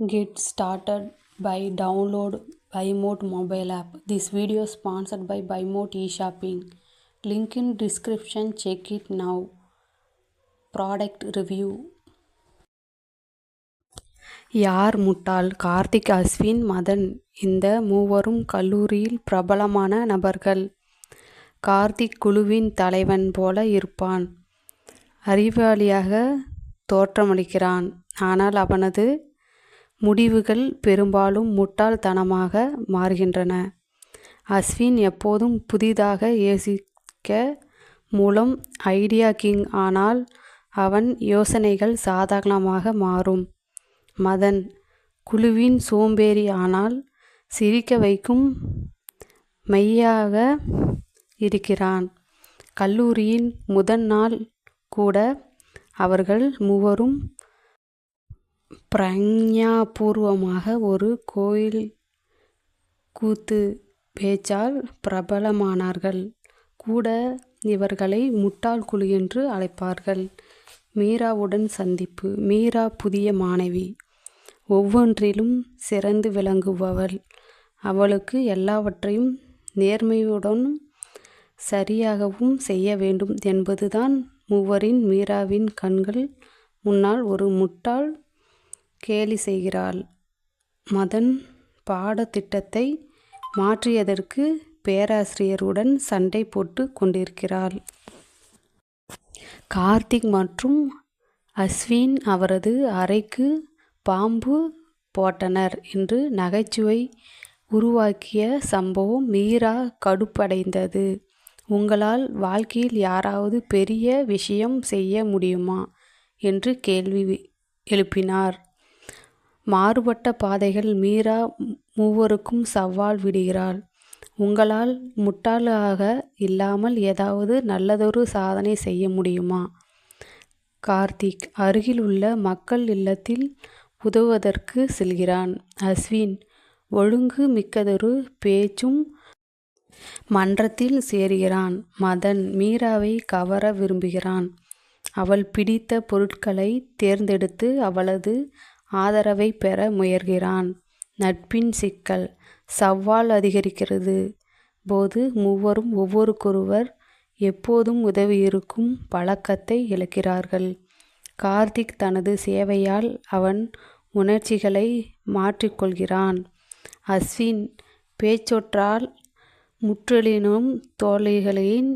Get started by download BuyMote mobile app. This video is sponsored by BuyMote eShopping. Link in description. Check it now. Product review. யார் முட்டாள்? கார்த்திக், அஸ்வின், மதன் இந்த மூவரும் கல்லூரியில் பிரபலமான நபர்கள். கார்த்திக் குழுவின் தலைவன் போல இருப்பான். அறிவாளியாக தோற்றமளிக்கிறான். ஆனால் அவனது முடிவுகள் பெரும்பாலும் முட்டாள்தனமாக மாறுகின்றன. அஸ்வின் எப்போதும் புதிதாக யோசிக்க மூலம் ஐடியா கிங். ஆனால் அவன் யோசனைகள் சாதாரணமாக மாறும். மதன் குழுவின் சோம்பேறி. ஆனால் சிரிக்க வைக்கும் மையாக இருக்கிறான். கல்லூரியின் முதல் நாள் கூட அவர்கள் மூவரும் பிரஞ்ஞாபூர்வமாக ஒரு கோயில் கூத்து பேச்சால் பிரபலமானார்கள். கூட இவர்களை முட்டாள் குழு என்று அழைப்பார்கள். மீராவுடன் சந்திப்பு. மீரா புதிய மாணவி. ஒவ்வொன்றிலும் சிறந்து விளங்குபவள். அவளுக்கு எல்லாவற்றையும் நேர்மையுடனும் சரியாகவும் செய்ய வேண்டும் என்பதுதான் மூவரின். மீராவின் கண்கள் முன்னால் ஒரு முட்டாள் கேலி செய்கிறாள். மதன் பாடத்திட்டத்தை மாற்றியதற்கு பேராசிரியருடன் சண்டை போட்டு கொண்டிருக்கிறாள். கார்த்திக் மற்றும் அஸ்வின் அவரது அறைக்கு பாம்பு போட்டனர் என்று நகைச்சுவை உருவாக்கிய சம்பவம் மீரா கடுப்படைந்தது. உங்களால் வாழ்க்கையில் யாராவது பெரிய விஷயம் செய்ய முடியுமா என்று கேள்வி எழுப்பினார். மாறுபட்ட பாதைகள். மீரா மூவருக்கும் சவால் விடுகிறாள். உங்களால் முட்டாளாக இல்லாமல் ஏதாவது நல்லதொரு சாதனை செய்ய முடியுமா? கார்த்திக் அருகில் உள்ள மக்கள் இல்லத்தில் உதவுவதற்கு செல்கிறான். அஸ்வின் ஒழுங்கு மிக்கதொரு பேச்சும் மன்றத்தில் சேர்கிறான். மதன் மீராவை கவர விரும்புகிறான். அவள் பிடித்த பொருட்களை தேர்ந்தெடுத்து அவளது ஆதரவை பெற முயல்கிறான். நட்பின் சிக்கல். சவால் அதிகரிக்கிறது போது மூவரும் ஒவ்வொருக்கொருவர் எப்போதும் உதவியிருக்கும் பழக்கத்தை இழக்கிறார்கள். கார்த்திக் தனது சேவையால் அவன் உணர்ச்சிகளை மாற்றிக்கொள்கிறான். அஸ்வின் பேச்சொற்றால் முற்றலினும் தோழிகளின்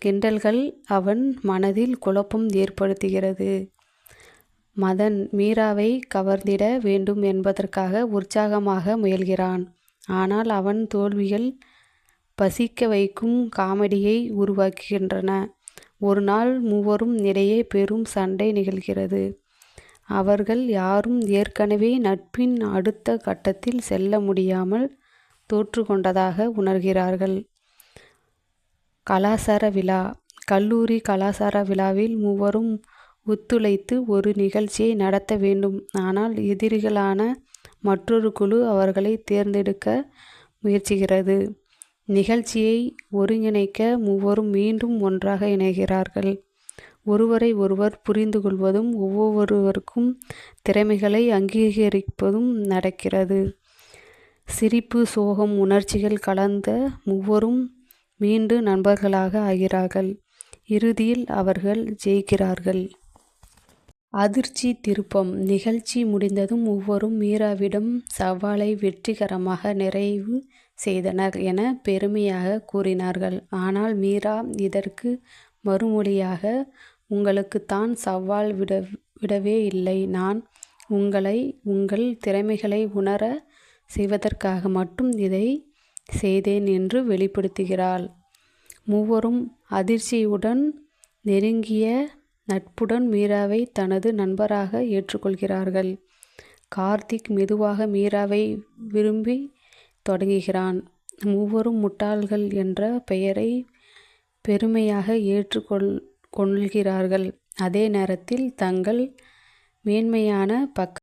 கிண்டல்கள் அவன் மனதில் குழப்பம் ஏற்படுத்துகிறது. மதன் மீராவை கவர்ந்திட வேண்டும் என்பதற்காக உற்சாகமாக முயல்கிறான். ஆனால் அவன் தோல்விகள் பசிக்க வைக்கும் காமெடியை உருவாக்குகின்றன. ஒரு நாள் மூவரும் இடையே பெரும் சண்டை நிகழ்கிறது. அவர்கள் யாரும் ஏற்கனவே நட்பின் அடுத்த கட்டத்தில் செல்ல முடியாமல் தோற்றுக்கொண்டதாக உணர்கிறார்கள். கலாசார விழா. கல்லூரி கலாசார விழாவில் மூவரும் ஒத்துழைத்து ஒரு நிகழ்ச்சியை நடத்த வேண்டும். ஆனால் எதிரிகளான மற்றொரு குழு அவர்களை தேர்ந்தெடுக்க முயற்சிக்கிறது. நிகழ்ச்சியை ஒருங்கிணைக்க மூவரும் மீண்டும் ஒன்றாக இணைகிறார்கள். ஒருவரை ஒருவர் புரிந்து கொள்வதும் ஒவ்வொருவருக்கும் திறமைகளை அங்கீகரிப்பதும் நடக்கிறது. சிரிப்பு, சோகம், உணர்ச்சிகள் கலந்த மூவரும் மீண்டும் நண்பர்களாக ஆகிறார்கள். இறுதியில் அவர்கள் ஜெயிக்கிறார்கள். அதிர்ச்சி திருப்பம். நிகழ்ச்சி முடிந்ததும் மூவரும் மீராவிடம் சவாலை வெற்றிகரமாக நிறைவு செய்தனர் என பெருமையாக கூறினார்கள். ஆனால் மீரா இதற்கு மறுமொழியாக, உங்களுக்குத்தான் சவால் விடவே இல்லை. நான் உங்களை உங்கள் திறமைகளை உணர செய்வதற்காக மட்டும் இதை செய்தேன் என்று வெளிப்படுத்துகிறாள். மூவரும் அதிர்ச்சியுடன் நெருங்கிய நட்புடன் மீராவை தனது நண்பராக ஏற்றுக்கொள்கிறார்கள். கார்த்திக் மெதுவாக மீராவை விரும்பி தொடங்குகிறான். மூவரும் முட்டாள்கள் என்ற பெயரை பெருமையாக ஏற்றுக்கொள்கிறார்கள். அதே நேரத்தில் தங்கள் மேன்மையான